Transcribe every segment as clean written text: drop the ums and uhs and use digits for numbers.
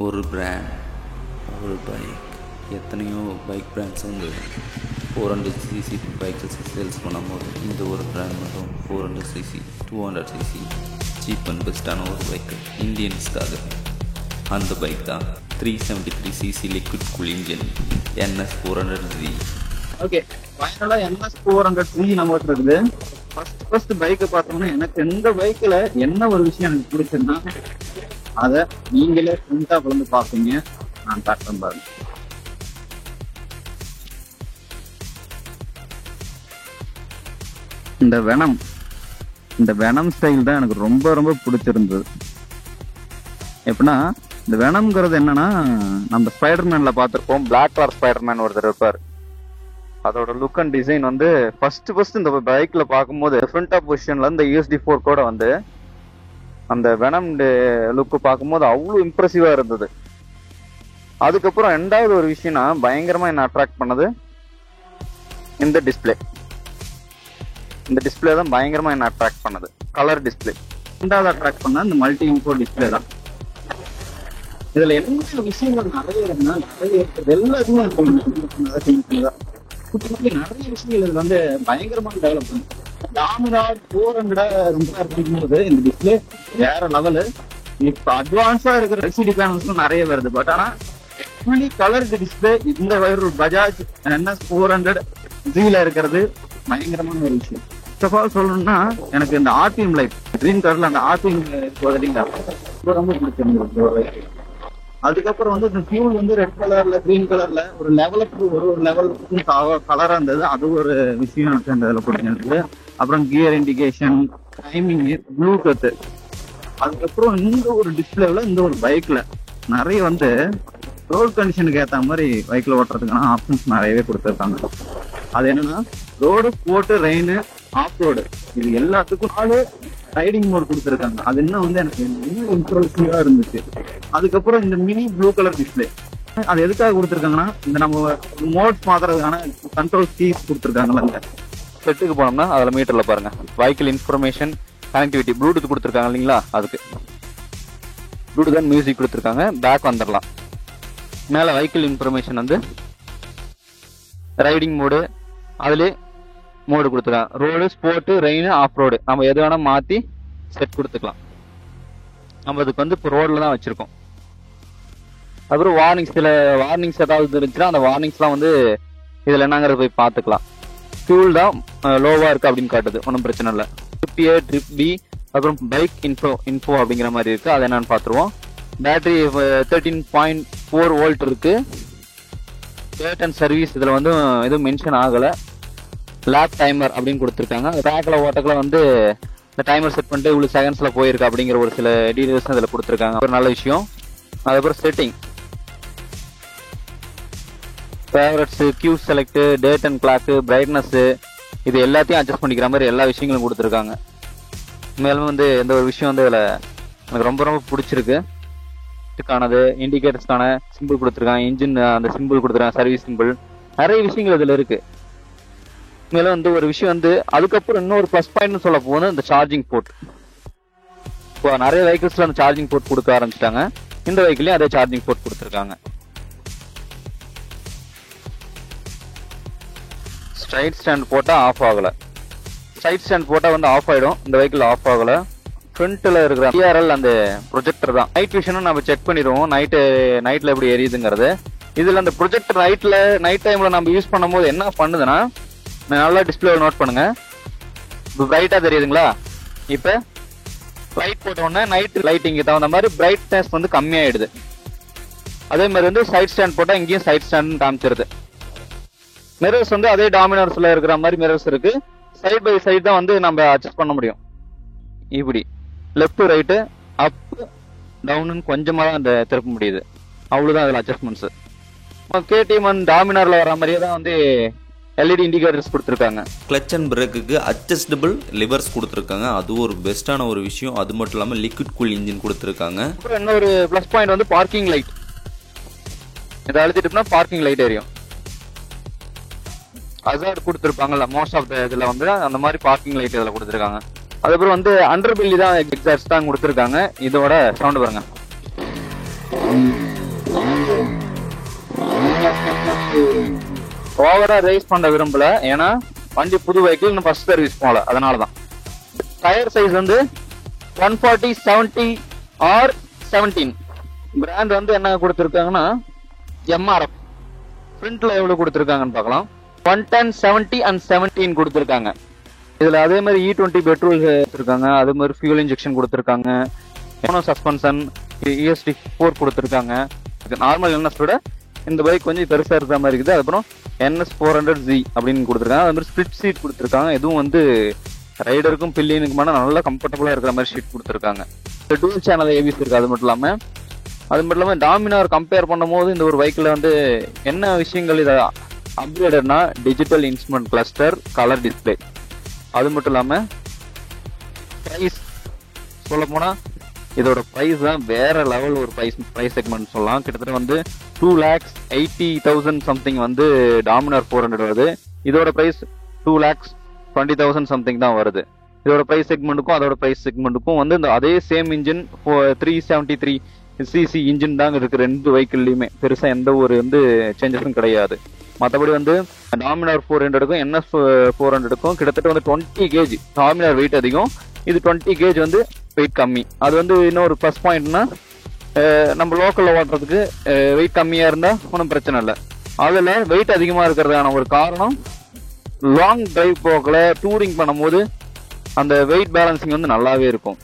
ஒரு பிராண்ட், ஒரு பைக், எத்தனையோ பைக் பிராண்ட்ஸ் வந்து 400cc பைக்ஸ் சேல்ஸ் பண்ணும்போது இந்த ஒரு பிராண்ட் மட்டும் 400cc 200cc சீப் அண்ட் பெஸ்ட்டான ஒரு பைக் இந்தியன்ஸ்க்காக. அந்த பைக் தான் 373cc liquid cool engine NS400Z. Okay, ஃபைனலா NS400Z நம்ம இருக்குது. ஃபர்ஸ்ட் பைக்கை பார்த்தோம்னா எனக்கு இந்த பைக்கில் என்ன ஒரு விஷயம் எனக்கு பிடிச்சிருந்தா அதை நீங்களே ஃப்ரண்டா வந்து பார்ப்பீங்க. நான் காட்டுறேன் பாருங்க. இந்த வெனம் ஸ்டைல் தான் எனக்கு ரொம்ப ரொம்ப பிடிச்சிருந்தது. எப்படின்னா இந்த வெனம்ங்கிறது என்னன்னா, நம்ம ஸ்பைடர்மேன்ல பார்த்துருப்போம், பிளாக் கலர் ஸ்பைடர்மேன் ஒருத்தர் இருப்பார். அதோட லுக் அண்ட் டிசைன் வந்து ஃபர்ஸ்ட் இந்த பைக்ல பார்க்கும்போது ஃப்ரண்ட் பொசிஷன்ல இந்த USD4 கூட வந்து அந்த வெனம் லுக்கு பார்க்கும்போது அவ்வளோ இம்ப்ரெசிவா இருந்தது. அதுக்கப்புறம் ரெண்டாவது ஒரு விஷயம்னா பயங்கரமா என்ன அட்ராக்ட் பண்ணது இந்த டிஸ்பிளே. இந்த டிஸ்பிளே தான் பயங்கரமா என்ன அட்ராக்ட் பண்ணது, கலர் டிஸ்பிளே. ரெண்டாவது அட்ராக்ட் பண்ண இந்த மல்டி இன்ஃபோ டிஸ்பிளே தான். இதுல என்ன விஷயங்கள் நிறைய இருக்குன்னா, நிறைய எல்லாருமே நிறைய விஷயங்கள் இதுல வந்து பயங்கரமான டெவலப் பண்ணுது. டாமினார் 400 ரொம்ப இருக்கும்போது இந்த டிஸ்பிளே வேற லெவலு. இப்ப அட்வான்ஸா இருக்கிற LCD பேனல்ஸ்லாம் நிறைய வருது. பட் ஆனா ஃபுல்லி கலர் டிஸ்பிளே இந்த ஒரு பஜாஜ் NS400Z இருக்கிறது பயங்கரமான ஒரு விஷயம். ஃபர்ஸ்ட் ஆஃப் ஆல் சொல்லணும்னா எனக்கு இந்த RPM லைட் கிரீன் கலர்ல அந்த RPM ரொம்ப பிடிச்சிருந்தது. அதுக்கப்புறம் வந்து இந்த ஃபியூல் வந்து ரெட் கலர்ல கிரீன் கலர்ல ஒரு லெவலுக்கு ஒரு லெவலுக்கு கலரா இருந்தது. அது ஒரு விஷயம் எனக்கு அந்த இதில் பிடிச்சிருந்தது. அப்புறம் கியர் இண்டிகேஷன், டைமிங், ப்ளூடூத். அதுக்கப்புறம் இந்த ஒரு டிஸ்பிளேல இந்த ஒரு பைக்ல நிறைய வந்து ரோட் கண்டிஷனுக்கு ஏற்ற மாதிரி பைக்ல ஓட்டுறதுக்கான ஆப்ஷன்ஸ் நிறையவே கொடுத்துருக்காங்க. அது என்னன்னா road, sport, rain, off road, இது எல்லாத்துக்கும் 4 ரைடிங் மோட் கொடுத்துருக்காங்க. அது என்ன வந்து எனக்கு இன்னும் இம்ப்ரெசிவா இருந்துச்சு. அதுக்கப்புறம் இந்த மினி ப்ளூ கலர் டிஸ்பிளே அது எதுக்காக கொடுத்துருக்காங்கன்னா, இந்த நம்ம மோட்ஸ் மாத்துறதுக்கான கண்ட்ரோல் கீஸ் கொடுத்துருக்காங்கல்ல. அந்த செட்டுக்கு போனோம்னா அதில் மீட்டர்ல பாருங்க வெஹிக்கிள் இன்ஃபர்மேஷன், கனெக்டிவிட்டி, ப்ளூடூத் கொடுத்துருக்காங்க இல்லைங்களா, அதுக்கு ப்ளூடூத் அண்ட் மியூசிக் கொடுத்துருக்காங்க. பேக் வந்துடலாம். மேலே வெஹிக்கிள் இன்ஃபர்மேஷன் வந்து ரைடிங் மோடு, அதுலேயே மோடு கொடுத்துருக்காங்க. Road, sport, rain, off road நம்ம எது வேணா மாற்றி செட் கொடுத்துக்கலாம். நம்ம அதுக்கு வந்து இப்போ ரோடில் தான் வச்சுருக்கோம். அப்புறம் சில வார்னிங்ஸ் ஏதாவது இருந்துச்சுன்னா அந்த வார்னிங்ஸ்லாம் வந்து இதில் என்னங்கிறது போய் பார்த்துக்கலாம். ஃபியூல் தான் லோவாக இருக்குது அப்படின்னு காட்டுது, ஒன்றும் பிரச்சனை இல்லை. ட்ரிப் A, ட்ரிப் B, அப்புறம் பைக் இன்ஃபோ அப்படிங்கிற மாதிரி இருக்குது. அது என்னன்னு பார்த்துருவோம். பேட்டரி 13.4 வோல்ட் இருக்குது. டேட் அண்ட் சர்வீஸ் இதில் வந்து எதுவும் மென்ஷன் ஆகலை. லேப் டைமர் அப்படின்னு கொடுத்துருக்காங்க. ட்ராக்ல ஓட்டக்கில் வந்து இந்த டைமர் செட் பண்ணிட்டு இவ்வளோ செகண்ட்ஸில் போயிருக்கு அப்படிங்கிற ஒரு சில டீடைல்ஸ் இதில் கொடுத்துருக்காங்க. ஒரு நல்ல விஷயம். அதுக்கப்புறம் setting, favourites, Q select, date and clock, brightness, இது எல்லாத்தையும் அட்ஜஸ்ட் பண்ணிக்கிற மாதிரி எல்லா விஷயங்களும் கொடுத்துருக்காங்க. மேலும் வந்து இந்த ஒரு விஷயம் வந்து இதில் எனக்கு ரொம்ப ரொம்ப பிடிச்சிருக்கு. இதுக்கானது இண்டிகேட்டர்ஸ்க்கான சிம்பிள் கொடுத்துருக்காங்க, இன்ஜின் அந்த சிம்பிள் கொடுத்துருக்காங்க, சர்வீஸ் சிம்பிள், நிறைய விஷயங்கள் இதில் இருக்கு. மேலும் வந்து ஒரு விஷயம் வந்து அதுக்கப்புறம் இன்னொரு ப்ளஸ் பாயிண்ட்னு சொல்ல போகணும், இந்த சார்ஜிங் போர்ட். இப்போ நிறைய வெஹிக்கிள்ஸ்ல அந்த சார்ஜிங் போர்ட் கொடுக்க ஆரம்பிச்சிட்டாங்க. இந்த வெஹிக்கிளையும் அதே சார்ஜிங் போர்ட் கொடுத்துருக்காங்க. ஸ்ட்ரைட் ஸ்டாண்ட் போட்டால் ஆஃப் ஆகலை. சைட் ஸ்டாண்ட் போட்டால் வந்து ஆஃப் ஆகிடும். இந்த வெஹிக்கிள் ஆஃப் ஆகலை. ஃப்ரண்ட்டில் இருக்கிற TRL அந்த ப்ரொஜெக்டர் தான். நைட் விஷனும் நம்ம செக் பண்ணிடுவோம், நைட்டில் எப்படி எரியுதுங்கிறது. இதில் அந்த ப்ரொஜெக்டர் நைட் டைமில் நம்ம யூஸ் பண்ணும்போது என்ன பண்ணுதுன்னா, நல்லா டிஸ்பிளே நோட் பண்ணுங்க. இப்போ பிரைட்டாக தெரியுதுங்களா? இப்போ லைட் போட்ட உடனே நைட் லைட்டிங்கு தகுந்த மாதிரி பிரைட்னஸ் வந்து கம்மியாயிடுது. அதே மாதிரி வந்து சைட் ஸ்டாண்ட் போட்டால் இங்கேயும் சைட் ஸ்டாண்ட் காமிச்சிருது. மிரர்ஸ் வந்து அதே டாமினர்ஸ்ல இருக்கிற மாதிரி மிரர்ஸ் இருக்கு. சைட் பை சைட் தான் வந்து நம்ம அட்ஜஸ்ட் பண்ண முடியும். இப்படி லெஃப்ட் ரைட்டு அப் டவுன் கொஞ்சமாக தான் அந்த திருப்ப முடியுது. அவ்வளோதான் அதில் அட்ஜஸ்ட்மெண்ட்ஸ். KTM அண்ட் டாமினர்ல வர மாதிரியே தான் வந்து LED இண்டிகேட்டர்ஸ் கொடுத்துருக்காங்க. கிளச் அண்ட் பிரேக்குக்கு அட்ஜஸ்டபிள் லிவர்ஸ் கொடுத்துருக்காங்க. அது ஒரு பெஸ்ட்டான ஒரு விஷயம். அது மட்டும் இல்லாமல் லிக்விட் கூல் இன்ஜின் கொடுத்துருக்காங்க. அப்புறம் இன்னொரு ப்ளஸ் பாயிண்ட் வந்து பார்க்கிங் லைட். இதை அழுத்திட்டோம்னா பார்க்கிங் லைட் எரியும். அசார்ட் கொடுத்துருப்பாங்கல்ல மோஸ்ட் ஆஃப் த இதில் வந்து அந்த மாதிரி பார்க்கிங் லைட் இதில் கொடுத்துருக்காங்க. அதுக்கப்புறம் வந்து அண்டர் பில்லி தான் எக்ஸாஸ்ட் தான் கொடுத்துருக்காங்க. இதோட சவுண்டு பாருங்க. ஓவரா ரைஸ் பண்ண விரும்பல, ஏன்னா வண்டி புது வெஹிக்கிள் இன்னும் ஃபர்ஸ்ட் சர்வீஸ் போகல, அதனாலதான். டயர் சைஸ் வந்து 140, 70 ஆர் 17. பிராண்ட் வந்து என்ன கொடுத்துருக்காங்கன்னா MRF. ஃப்ரண்ட்ல எவ்வளவு கொடுத்துருக்காங்கன்னு பார்க்கலாம். 110, 70 and 17 கொடுத்துருக்காங்க. இதுல அதே மாதிரி E20 பெட்ரோல் கொடுத்துருக்காங்க, அதே மாதிரி ஃபியூல் இன்ஜெக்ஷன் கொடுத்துருக்காங்க, சஸ்பென்ஷன், ESD4 கொடுத்துருக்காங்க. நார்மல் NS விட இந்த பைக் கொஞ்சம் பெருசா இருக்கிற மாதிரி இருக்குது. அதுக்கப்புறம் NS 400Z அப்படின்னு கொடுத்துருக்காங்க. அது மாதிரி ஸ்பிளிட் சீட் கொடுத்துருக்காங்க. இதுவும் வந்து ரைடருக்கும் பில்லியனுக்குமான நல்லா கம்ஃபர்டபுளா இருக்கிற மாதிரி ஷீட் கொடுத்துருக்காங்க. டூல் சேனல் ஏவிஸ் இருக்கு. அது மட்டும் இல்லாம டாமினார் கம்பேர் பண்ணும் போது இந்த ஒரு பைக்ல வந்து என்ன விஷயங்கள் இதை அப்கிரேடட்னா digital instrument cluster, colour display. அது மட்டும் இல்லாம பிரைஸ் சொல்ல போனா இதோட பிரைஸ் தான் வேற லெவல் ஒரு பிரைஸ் செக்மெண்ட் சொல்லலாம். கிட்டத்தட்ட வந்து 2,80,000 சம்திங் வந்து டாமினார் 400 வருது. இதோட பிரைஸ் 2,20,000 சம்திங் தான் வருது. இதோட பிரைஸ் செக்மெண்ட்டுக்கும் அதோட பிரைஸ் செக்மெண்ட்டுக்கும் வந்து இந்த அதே சேம் இன்ஜின் 373cc இன்ஜின் தாங்க இருக்கு ரெண்டு வெஹிக்கிள்லயுமே. பெருசா எந்த ஒரு வந்து சேஞ்சஸும் கிடையாது. மற்றபடி வந்து டாமினார் 400க்கும் NS 400க்கும் கிட்டத்தட்ட வந்து 20 கேஜ் டாமினார் வெயிட் அதிகம், இது 20 கேஜ் வந்து வெயிட் கம்மி. அது வந்து இன்னொரு ப்ளஸ் பாயிண்ட்னா நம்ம லோக்கல்ல ஓட்டுறதுக்கு வெயிட் கம்மியா இருந்தா ஒன்றும் பிரச்சனை இல்லை. அதுல வெயிட் அதிகமா இருக்கிறதான ஒரு காரணம் லாங் டிரைவ் போகல டூரிங் பண்ணும்போது அந்த வெயிட் பேலன்சிங் வந்து நல்லாவே இருக்கும்.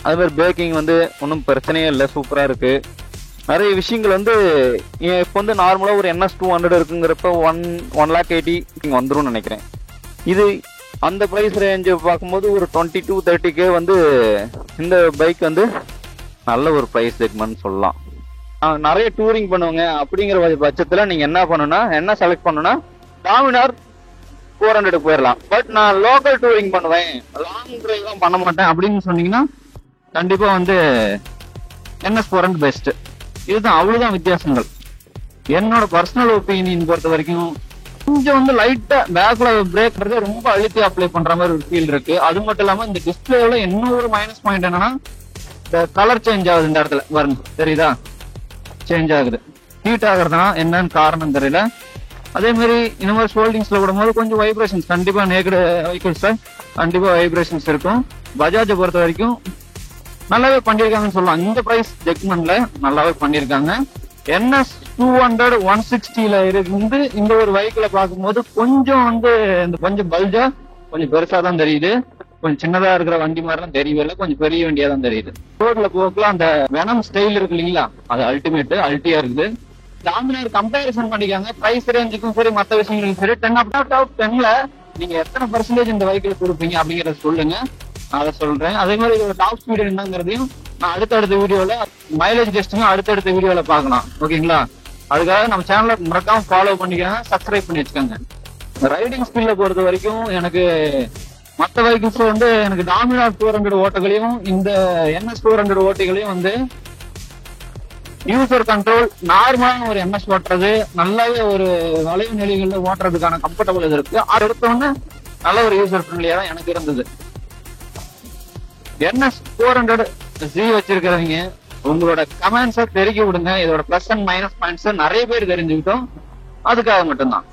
அது மாதிரி பிரேக்கிங் வந்து ஒன்றும் பிரச்சனையே இல்லை, சூப்பரா இருக்கு. நிறைய விஷயங்கள் வந்து இப்போ வந்து நார்மலா ஒரு NS 200 இருக்குங்கிறப்ப 1,80,000 வந்துடும் நினைக்கிறேன். இது அந்த பிரைஸ் ரேஞ்ச் பார்க்கும்போது ஒரு 22-30K வந்து இந்த பைக் வந்து நல்ல ஒரு பிரைஸ் செக்மெண்ட் சொல்லலாம். நிறைய டூரிங் பண்ணுவாங்க அப்படிங்கிற பட்சத்துல நீங்க என்ன செலக்ட் பண்ணணும்னா டாமினார் 400 போயிடலாம். பட் நான் லோக்கல் டூரிங் பண்ணுவேன், லாங் டிரைவ் தான் பண்ண மாட்டேன் அப்படின்னு சொன்னீங்கன்னா கண்டிப்பா வந்து NS 400 பெஸ்ட். இதுதான், அவ்வளவுதான் வித்தியாசங்கள். என்னோட பர்சனல் ஒப்பீனியன் பொறுத்த வரைக்கும் கொஞ்சம் வந்து லைட்டா பேக்ல பிரேக் ரொம்ப அழுத்தி அப்ளை பண்ற மாதிரி ஒரு ஃபீல் இருக்கு. அது மட்டும் இல்லாம இந்த டிஸ்பிளேல இன்னொரு மைனஸ் பாயிண்ட் என்னன்னா இந்த கலர் சேஞ்ச் ஆகுது. இந்த இடத்துல பாருங்க, தெரியுதா? சேஞ்ச் ஆகுது. ஹீட் ஆகுறதுனா என்னன்னு காரணம் தெரியல. அதே மாதிரி இந்த மாதிரி ஃபோல்டிங்ஸ்ல விடும்போது கொஞ்சம் வைப்ரேஷன்ஸ் கண்டிப்பா நேக்கடு வெஹிக்கிள்ஸ்ல கண்டிப்பா வைப்ரேஷன்ஸ் இருக்கும். பஜாஜை பொறுத்த வரைக்கும் நல்லாவே பண்ணியிருக்காங்கன்னு சொல்லலாம். இந்த பிரைஸ் செக்மெண்ட்ல நல்லாவே பண்ணியிருக்காங்க. NS 200 160ல இருந்து இந்த ஒரு வெஹிக்கிளை பார்க்கும்போது கொஞ்சம் வந்து இந்த கொஞ்சம் பல்ஜா கொஞ்சம் பெருசா தான் தெரியுது. கொஞ்சம் சின்னதா இருக்கிற வண்டி மாதிரிலாம் தெரியவில்லை, கொஞ்சம் பெரிய வண்டியா தான் தெரியுது. ரோட்ல போகலாம் அந்த வெனம் ஸ்டைல் இருக்கு இல்லைங்களா, அது அல்டியா இருக்குது. டாமினார் கம்பேரிசன் பண்ணிக்காங்க பிரைஸ் ரேஞ்சுக்கும் சரி மற்ற விஷயங்களுக்கும் சரி. 10/10ல நீங்க எத்தனை பர்சன்டேஜ் இந்த வெஹிக்கிள் கொடுப்பீங்க அப்படிங்கறத சொல்லுங்க, அதை சொல்றேன். அதே மாதிரி இதோட டாப் ஸ்பீடு என்னங்கிறதையும் நான் அடுத்தடுத்த வீடியோல மைலேஜ் டெஸ்டிங் அடுத்தடுத்த வீடியோல பார்க்கலாம். ஓகேங்களா? அதுக்காக நம்ம சேனலை மறக்காம ஃபாலோ பண்ணிக்கோங்க, சப்ஸ்கிரைப் பண்ணி வச்சுக்கோங்க. ரைடிங் ஸ்பீட்ல பொறுத்த வரைக்கும் எனக்கு மற்ற வெஹிக்கிள்ஸ் வந்து எனக்கு டாமினார் 400 ஓட்டங்களையும் இந்த NS 400 ஓட்டிகளையும் வந்து யூசர் கண்ட்ரோல் நார்மலான ஒரு MS ஓட்டுறது நல்லாவே ஒரு வளைவு நிலைகள்ல ஓட்டுறதுக்கான கம்ஃபர்டபுள் இது இருக்கு. அது எடுத்தோன்னு நல்ல ஒரு யூசர் ஃப்ரெண்ட்லியா தான் எனக்கு இருந்தது. NS 400Z வச்சிருக்கிறவங்க உங்களோட கமெண்ட்ஸை பெருக்கி விடுங்க. இதோட பிளஸ் அண்ட் மைனஸ் பாயிண்ட்ஸ் நிறைய பேர் தெரிஞ்சுக்கிட்டோம், அதுக்காக மட்டும்தான்.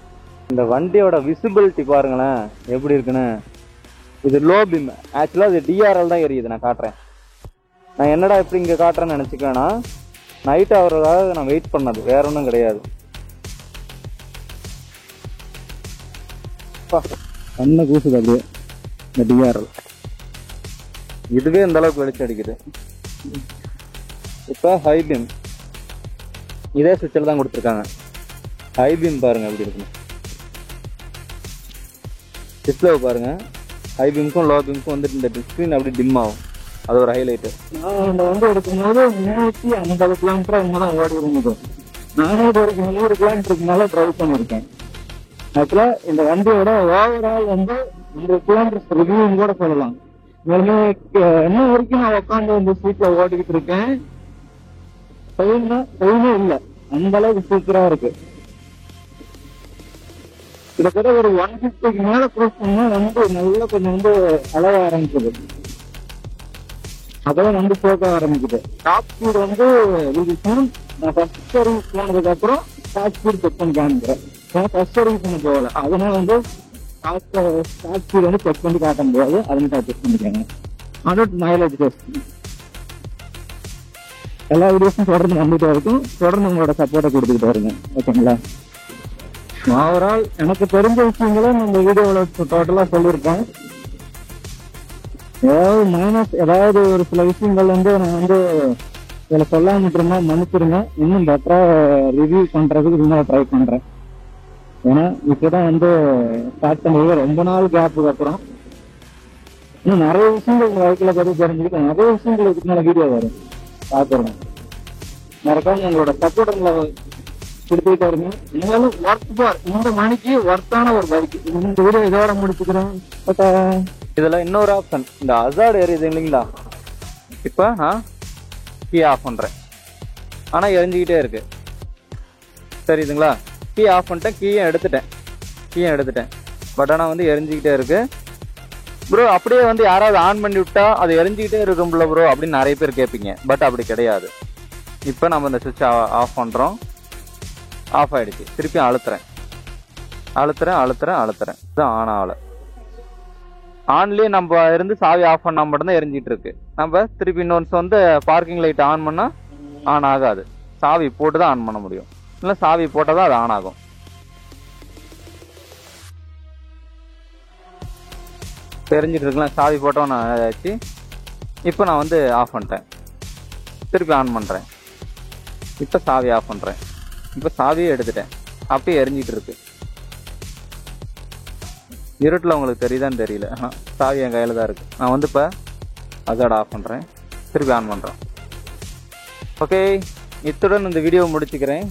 இந்த வண்டியோட விசிபிலிட்டி பாருங்களேன் எப்படி இருக்குன்னு. இது லோ பீம், ஆக்சுவலா இது DRL தான் எரியுது. நான் காட்டுறேன். நான் என்னடா இப்படி இங்க காட்டுறேன்னு நினைச்சுக்கேன்னா நைட் ஆகுறதாக நான் வெயிட் பண்ணது, வேற ஒன்றும் கிடையாது. கண்ணை கூசுது அப்படியே இந்த DRL. இதுவே இந்த அளவுக்கு வெளிச்சம் அடிக்குது. இப்போ ஹை பீம் இதே சுவிட்சில் தான் கொடுத்துருக்காங்க. ஹை பீம் பாருங்க எப்படி இருக்குன்னு. டிஸ்பிளே பாருங்க, ஹை பீமுக்கும் லோ பீமுக்கும் வந்துட்டு இந்த ஸ்க்ரீன் அப்படி டிம் ஆகும். அது ஒரு ஹைலைட்டு. நான் இந்த வண்டி எடுக்கும்போது 350 கிலோமீட்டர் அவங்க தான் ஓடி இருந்தது. நானே இது வரைக்கும் 100 கிலோமீட்டருக்கு மேல டிரைவ் பண்ணிருக்கேன். ஆக்சுவலா இந்த வண்டியோட ஓவரால் வந்து 100 கிலோமீட்டர் ரிவ்யூ கூட சொல்லலாம். என்ன வரைக்கும் நான் உட்காந்து இந்த சீட்ல ஓடிக்கிட்டு இருக்கேன், பெயினே இல்லை, அந்த அளவுக்கு சூப்பரா இருக்கு. கிட்டத்தட்ட ஒரு 150க்கு மேல க்ரூஸ் பண்ணா வந்து நல்லா கொஞ்சம் வந்து அழக ஆரம்பிச்சது. அதெல்லாம் வந்து போக ஆரம்பிக்குது. டாப் ஸ்பீட் வந்து நான் ஃபர்ஸ்ட் சர்வீஸ் போனதுக்கு அப்புறம் டாப் ஸ்பீட் செக் பண்ணி காமிக்கிறேன். ஃபர்ஸ்ட் சர்வீஸ் பண்ண போகல, அதனால வந்து டாப் ஸ்பீட் வந்து செக் பண்ணி காட்ட முடியாது. அதனால செக் பண்ணிக்கிறேங்க. அதோட மைலேஜ் டெஸ்ட் எல்லா வீடியோஸும் தொடர்ந்து வந்துட்டே இருக்கும். தொடர்ந்து உங்களோட சப்போர்ட்டை கொடுத்துக்கிட்டு வருங்க. ஓகேங்களா? ஓவரால் எனக்கு தெரிஞ்ச விஷயங்களை இந்த வீடியோவில் டோட்டலாக சொல்லியிருக்கேன். ஏதாவது மைனஸ் ஏதாவது ஒரு சில விஷயங்கள் வந்து நான் வந்து இதில் சொல்லாம இருந்தா மன்னிச்சிருங்க. இன்னும் பெட்டராக ரிவ்யூ பண்ணுறதுக்கு இன்னும் ட்ரை பண்ணுறேன். ஏன்னா இப்போதான் வந்து ஸ்டார்ட் பண்ணி ரொம்ப நாள் கேப்புக்கு அப்புறம் இன்னும் நிறைய விஷயங்கள் உங்கள் வாழ்க்கையில் பற்றி தெரிஞ்சுக்கிட்டு நிறைய விஷயங்கள் இதுக்கு மேலே வீடியோ வரும் பார்க்குறேன். மறக்காம உங்களோட சப்போர்ட்டுங்களை கொடுத்துக்கிட்டே இருங்க. இருந்தாலும் ஒர்க் பார் இந்த மணிக்கு ஒர்த்தான ஒரு பைக். இந்த வீடியோ இதோட முடிச்சுக்கிறேன். இதுல இன்னொரு ஆப்ஷன், இந்த அசார்ட் எரியுது இல்லைங்களா? இப்போ நான் கீ ஆஃப் பண்றேன், ஆனா எரிஞ்சுக்கிட்டே இருக்கு. தெரியுதுங்களா? கீ ஆஃப் பண்ணிட்டேன், கீயும் எடுத்துட்டேன், பட் ஆனா வந்து எரிஞ்சுக்கிட்டே இருக்கு. ப்ரோ அப்படியே வந்து யாராவது ஆன் பண்ணி விட்டா அது எரிஞ்சுக்கிட்டே இருக்கும்ல ப்ரோ அப்படின்னு நிறைய பேர் கேட்பீங்க. பட் அப்படி கிடையாது. இப்போ நம்ம இந்த சுவிட்ச் ஆஃப் பண்றோம், ஆஃப் ஆயிடுச்சு. திருப்பி அழுத்துறேன், இதுதான் ஆன் ஆகல. ஆன்லயே நம்ம இருந்து சாவி ஆஃப் பண்ணா மட்டும்தான் எரிஞ்சிட்டு இருக்கு. நம்ம திருப்பி இன்னொன்று வந்து பார்க்கிங் லைட் ஆன் பண்ணா ஆன் ஆகாது. சாவி போட்டு தான் ஆன் பண்ண முடியும், இல்லை சாவி போட்டால் தான் அது ஆன் ஆகும். தெரிஞ்சிட்டு இருக்கலாம். சாவி போட்டோம் நான் ஆச்சு. இப்போ நான் வந்து ஆஃப் பண்ணிட்டேன், திருப்பி ஆன் பண்ணுறேன். இப்போ சாவி ஆஃப் பண்ணுறேன், இப்போ சாவியே எடுத்துட்டேன், அப்படியே எரிஞ்சிட்டு இருக்கு. இருட்டில் உங்களுக்கு தெரியுதான்னு தெரியல, சாவி என் கையில் தான் இருக்கு. நான் வந்து இப்போ அதோட ஆஃப் பண்ணுறேன், திருப்பி ஆன் பண்ணுறேன். ஓகே, இத்துடன் இந்த வீடியோ முடிச்சுக்கிறேன்.